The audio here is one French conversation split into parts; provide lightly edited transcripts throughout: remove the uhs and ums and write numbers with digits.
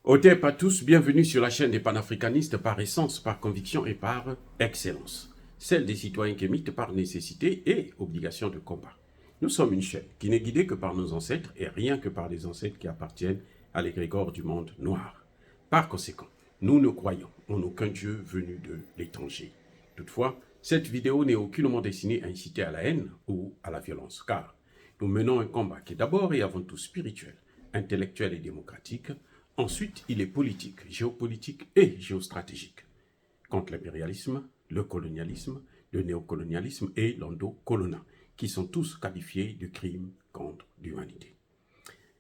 Otep à tous, bienvenue sur la chaîne des panafricanistes par essence, par conviction et par excellence. Celle des citoyens qui émitent par nécessité et obligation de combat. Nous sommes une chaîne qui n'est guidée que par nos ancêtres et rien que par les ancêtres qui appartiennent à l'égrégore du monde noir. Par conséquent, nous ne croyons en aucun Dieu venu de l'étranger. Toutefois, cette vidéo n'est aucunement destinée à inciter à la haine ou à la violence, car nous menons un combat qui est d'abord et avant tout spirituel, intellectuel et démocratique. Ensuite, il est politique, géopolitique et géostratégique, contre l'impérialisme, le colonialisme, le néocolonialisme et l'endocolonat, qui sont tous qualifiés de crimes contre l'humanité.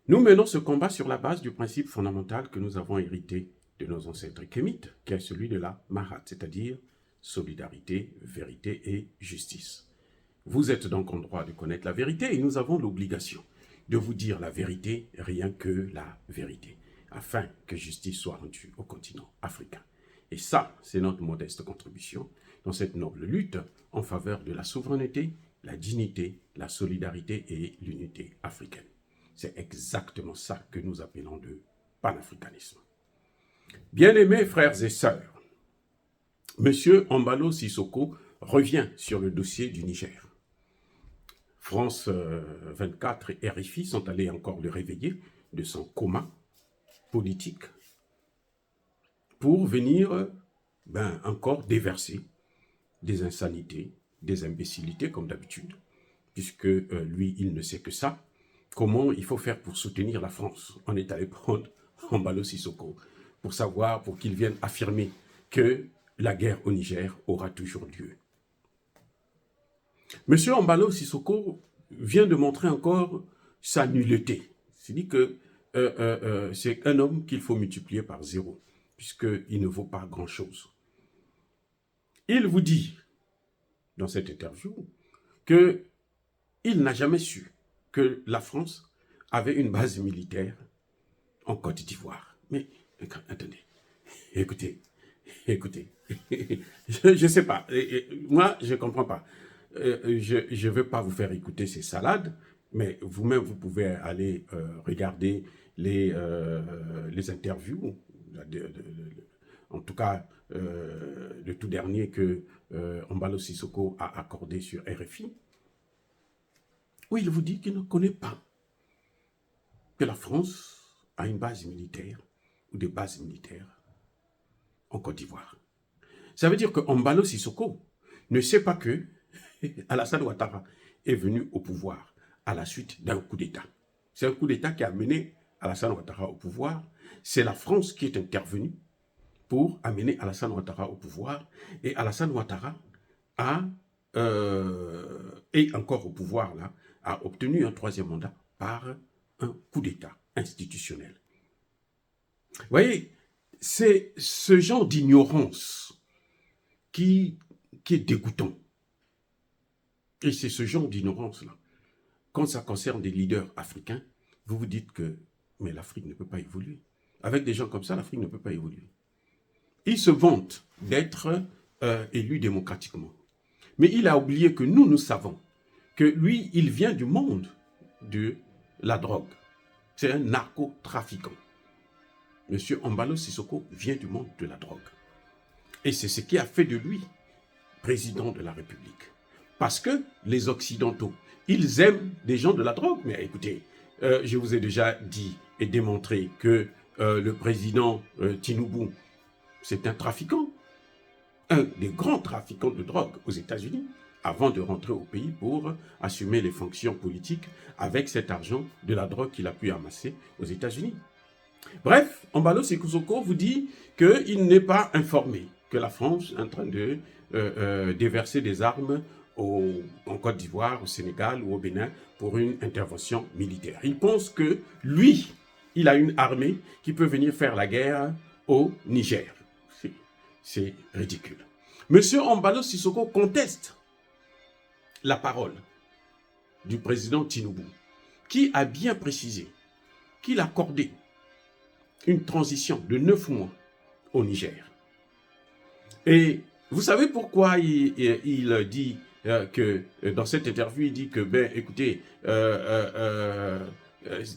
Nous menons ce combat sur la base du principe fondamental que nous avons hérité de nos ancêtres kémites, qui est celui de la Mahat, c'est-à-dire solidarité, vérité et justice. Vous êtes donc en droit de connaître la vérité et nous avons l'obligation de vous dire la vérité, rien que la vérité, afin que justice soit rendue au continent africain. Et ça, c'est notre modeste contribution dans cette noble lutte en faveur de la souveraineté, la dignité, la solidarité et l'unité africaine. C'est exactement ça que nous appelons de panafricanisme. Bien-aimés frères et sœurs, M. Embalo Sissoko revient sur le dossier du Niger. France 24 et RFI sont allés encore le réveiller de son coma politique pour venir encore déverser des insanités, des imbécilités comme d'habitude, puisque lui, il ne sait que ça. Comment il faut faire pour soutenir la France? On est allé prendre Embalo Sissoko pour qu'il vienne affirmer que la guerre au Niger aura toujours lieu. Monsieur Embalo Sissoko vient de montrer encore sa nullité. Il dit que c'est un homme qu'il faut multiplier par 0, puisqu'il ne vaut pas grand-chose. Il vous dit, dans cette interview, qu'il n'a jamais su que la France avait une base militaire en Côte d'Ivoire. Mais, attendez, écoutez, je ne sais pas, moi je ne comprends pas. Je ne veux pas vous faire écouter ces salades, mais vous-même, vous pouvez aller regarder les interviews, en tout cas, le tout dernier que Embalo Sissoko a accordé sur RFI, où il vous dit qu'il ne connaît pas que la France a une base militaire ou des bases militaires en Côte d'Ivoire. Ça veut dire que Embalo Sissoko ne sait pas que Alassane Ouattara est venu au pouvoir à la suite d'un coup d'État. C'est un coup d'État qui a amené Alassane Ouattara au pouvoir. C'est la France qui est intervenue pour amener Alassane Ouattara au pouvoir. Et Alassane Ouattara est encore au pouvoir là, a obtenu un 3e mandat par un coup d'État institutionnel. Vous voyez, c'est ce genre d'ignorance qui est dégoûtant. Et c'est ce genre d'ignorance-là. Quand ça concerne des leaders africains, vous vous dites que mais l'Afrique ne peut pas évoluer. Avec des gens comme ça, l'Afrique ne peut pas évoluer. Il se vante d'être élu démocratiquement. Mais il a oublié que nous savons que lui, il vient du monde de la drogue. C'est un narcotrafiquant. Monsieur Embalo Sissoko vient du monde de la drogue. Et c'est ce qui a fait de lui président de la République. Parce que les Occidentaux, ils aiment des gens de la drogue. Mais écoutez, je vous ai déjà dit et démontré que le président Tinubu, c'est un trafiquant, un des grands trafiquants de drogue aux États-Unis, avant de rentrer au pays pour assumer les fonctions politiques avec cet argent de la drogue qu'il a pu amasser aux États-Unis. Bref, Embalo Sissoko vous dit qu'il n'est pas informé que la France est en train de déverser des armes en Côte d'Ivoire, au Sénégal ou au Bénin pour une intervention militaire. Il pense que lui, il a une armée qui peut venir faire la guerre au Niger. C'est ridicule. Monsieur Embalo Sissoko conteste la parole du président Tinubu, qui a bien précisé qu'il accordait une transition de 9 mois au Niger. Et vous savez pourquoi il dit que dans cette interview, il dit que, écoutez,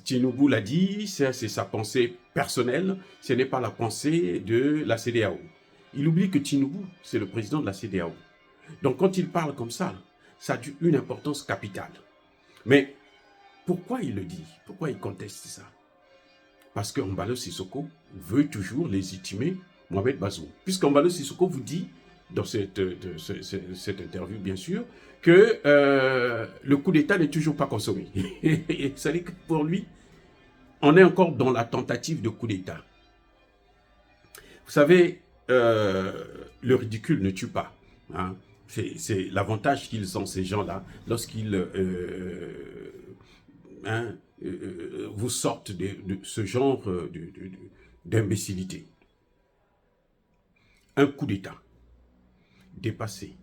Tinubu l'a dit, c'est sa pensée personnelle, ce n'est pas la pensée de la CEDEAO. Il oublie que Tinubu, c'est le président de la CEDEAO. Donc quand il parle comme ça a une importance capitale. Mais pourquoi il le dit? Pourquoi il conteste ça? Parce qu'Embalo Sissoko veut toujours légitimer Mohamed Bazoum. Puisqu'Embalo Sissoko vous dit, dans cette interview bien sûr, que le coup d'État n'est toujours pas consommé. Ça dit que pour lui, on est encore dans la tentative de coup d'État. Vous savez, le ridicule ne tue pas. Hein. C'est l'avantage qu'ils ont, ces gens-là, lorsqu'ils vous sortent de ce genre d'imbécilité. Un coup d'État dépassé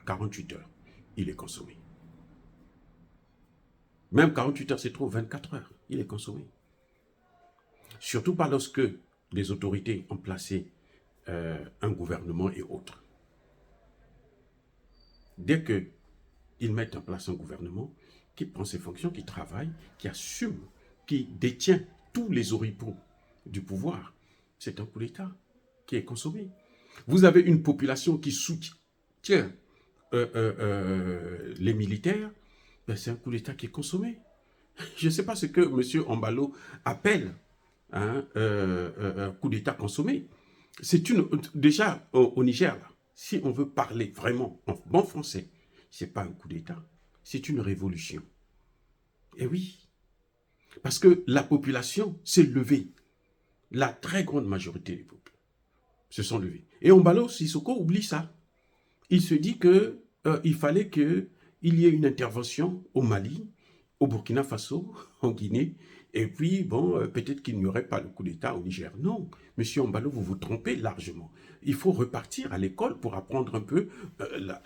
48 heures, il est consommé. Même 48 heures, c'est trop, 24 heures, il est consommé. Surtout pas lorsque les autorités ont placé un gouvernement et autres. Dès qu'ils mettent en place un gouvernement qui prend ses fonctions, qui travaille, qui assume, qui détient tous les oripeaux du pouvoir, c'est un coup d'État qui est consommé. Vous avez une population qui soutient les militaires, ben c'est un coup d'État qui est consommé. Je ne sais pas ce que M. Embalo appelle un coup d'État consommé. C'est déjà au Niger, là, si on veut parler vraiment en bon français, ce n'est pas un coup d'État, c'est une révolution. Et oui, parce que la population s'est levée. La très grande majorité des peuples se sont levés. Et Embalo Sissoko oublie ça. Il se dit qu'il fallait qu'il y ait une intervention au Mali, au Burkina Faso, en Guinée, et puis, bon, peut-être qu'il n'y aurait pas le coup d'État au Niger. Non, monsieur Embalo, vous vous trompez largement. Il faut repartir à l'école pour apprendre un peu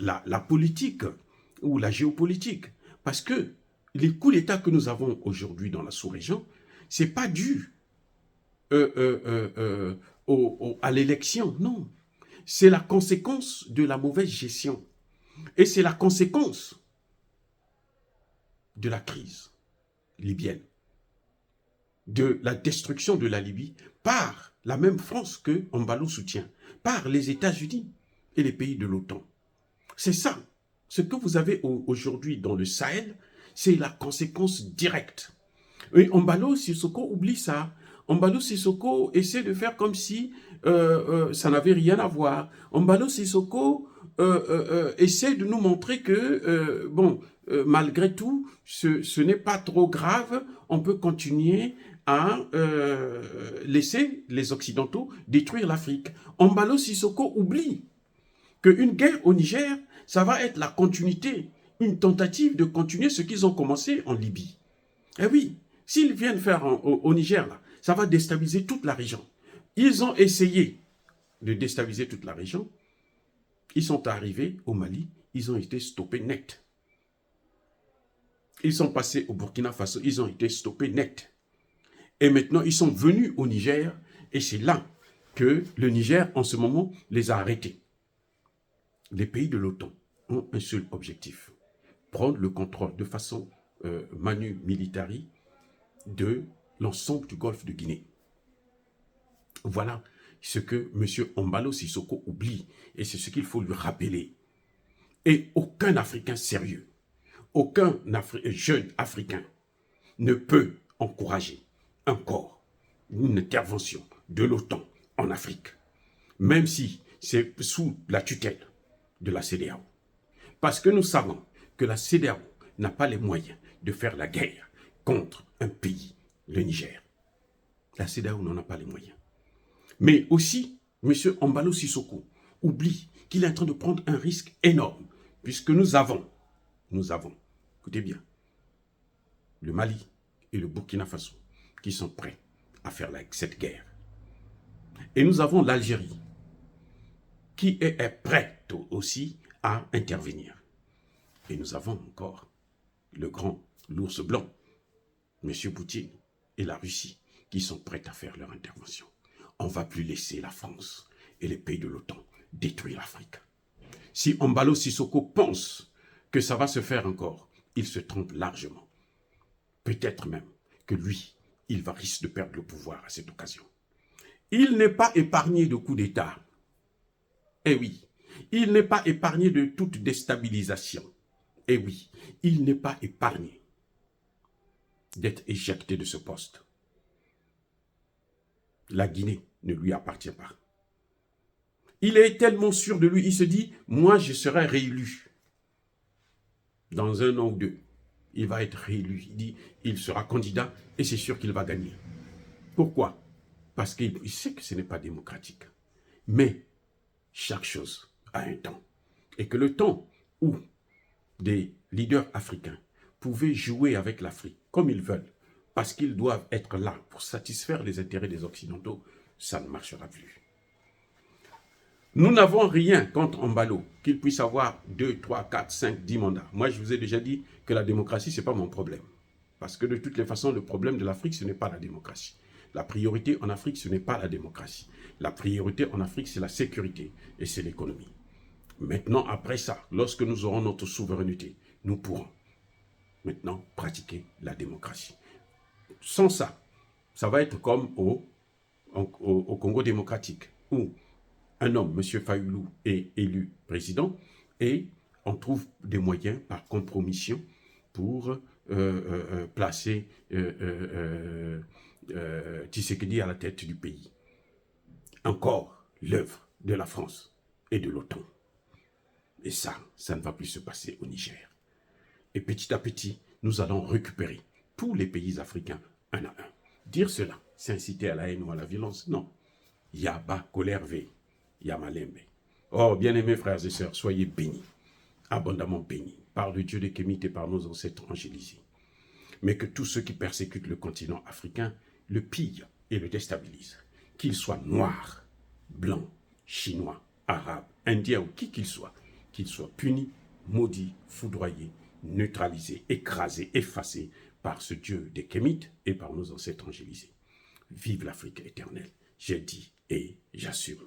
la politique ou la géopolitique. Parce que les coups d'État que nous avons aujourd'hui dans la sous-région, ce n'est pas dû à l'élection, non. C'est la conséquence de la mauvaise gestion. Et c'est la conséquence de la crise libyenne, de la destruction de la Libye par la même France que Embalo soutient, par les États-Unis et les pays de l'OTAN. C'est ça. Ce que vous avez aujourd'hui dans le Sahel, c'est la conséquence directe. Et Embalo Sissoko oublie ça. Embalo Sissoko essaie de faire comme si ça n'avait rien à voir. Embalo Sissoko essaie de nous montrer que, malgré tout, ce n'est pas trop grave, on peut continuer à laisser les Occidentaux détruire l'Afrique. Embalo Sissoko oublie qu'une guerre au Niger, ça va être la continuité, une tentative de continuer ce qu'ils ont commencé en Libye. Eh oui, s'ils viennent faire au Niger, là, ça va déstabiliser toute la région. Ils ont essayé de déstabiliser toute la région. Ils sont arrivés au Mali, ils ont été stoppés net. Ils sont passés au Burkina Faso, ils ont été stoppés net. Et maintenant, ils sont venus au Niger, et c'est là que le Niger, en ce moment, les a arrêtés. Les pays de l'OTAN ont un seul objectif, prendre le contrôle de façon manu militari de l'ensemble du golfe de Guinée. Voilà ce que M. Embalo Sissoko oublie, et c'est ce qu'il faut lui rappeler. Et aucun Africain sérieux, aucun jeune Africain ne peut encourager encore une intervention de l'OTAN en Afrique, même si c'est sous la tutelle de la CEDEAO. Parce que nous savons que la CEDEAO n'a pas les moyens de faire la guerre contre un pays, le Niger. La CEDEAO n'en a pas les moyens. Mais aussi, M. Embalo Sissoko oublie qu'il est en train de prendre un risque énorme, puisque nous avons, écoutez bien, le Mali et le Burkina Faso qui sont prêts à faire cette guerre. Et nous avons l'Algérie qui est prête aussi à intervenir. Et nous avons encore l'ours blanc, M. Poutine et la Russie qui sont prêts à faire leur intervention. On ne va plus laisser la France et les pays de l'OTAN détruire l'Afrique. Si Embalo Sissoko pense que ça va se faire encore, il se trompe largement. Peut-être même que lui, il risque de perdre le pouvoir à cette occasion. Il n'est pas épargné de coups d'État. Eh oui, il n'est pas épargné de toute déstabilisation. Eh oui, il n'est pas épargné d'être éjecté de ce poste. La Guinée ne lui appartient pas. Il est tellement sûr de lui, il se dit, moi je serai réélu. Dans 1 an ou 2, il va être réélu. Il dit, il sera candidat et c'est sûr qu'il va gagner. Pourquoi? Parce qu'il sait que ce n'est pas démocratique. Mais chaque chose a un temps. Et que le temps où des leaders africains pouvaient jouer avec l'Afrique comme ils veulent, parce qu'ils doivent être là pour satisfaire les intérêts des Occidentaux, ça ne marchera plus. Nous n'avons rien contre Embalo, qu'il puisse avoir 2, 3, 4, 5, 10 mandats. Moi, je vous ai déjà dit que la démocratie, ce n'est pas mon problème. Parce que de toutes les façons, le problème de l'Afrique, ce n'est pas la démocratie. La priorité en Afrique, ce n'est pas la démocratie. La priorité en Afrique, c'est la sécurité et c'est l'économie. Maintenant, après ça, lorsque nous aurons notre souveraineté, nous pourrons maintenant pratiquer la démocratie. Sans ça, ça va être comme au Congo démocratique, où un homme, M. Fayoulou, est élu président et on trouve des moyens par compromission pour placer Tshisekedi à la tête du pays. Encore l'œuvre de la France et de l'OTAN. Et ça ne va plus se passer au Niger. Et petit à petit, nous allons récupérer tous les pays africains un à un. Dire cela, c'est inciter à la haine ou à la violence. Non. Yaba, colère, V. Yamalembe. Oh, bien-aimés frères et sœurs, soyez bénis, abondamment bénis, par le Dieu des Kémites et par nos ancêtres angélisés. Mais que tous ceux qui persécutent le continent africain le pillent et le déstabilisent. Qu'ils soient noirs, blancs, chinois, arabes, indiens ou qui qu'ils soient punis, maudits, foudroyés, neutralisés, écrasés, effacés par ce Dieu des Kémites et par nos ancêtres angélisés. Vive l'Afrique éternelle, j'ai dit et j'assume.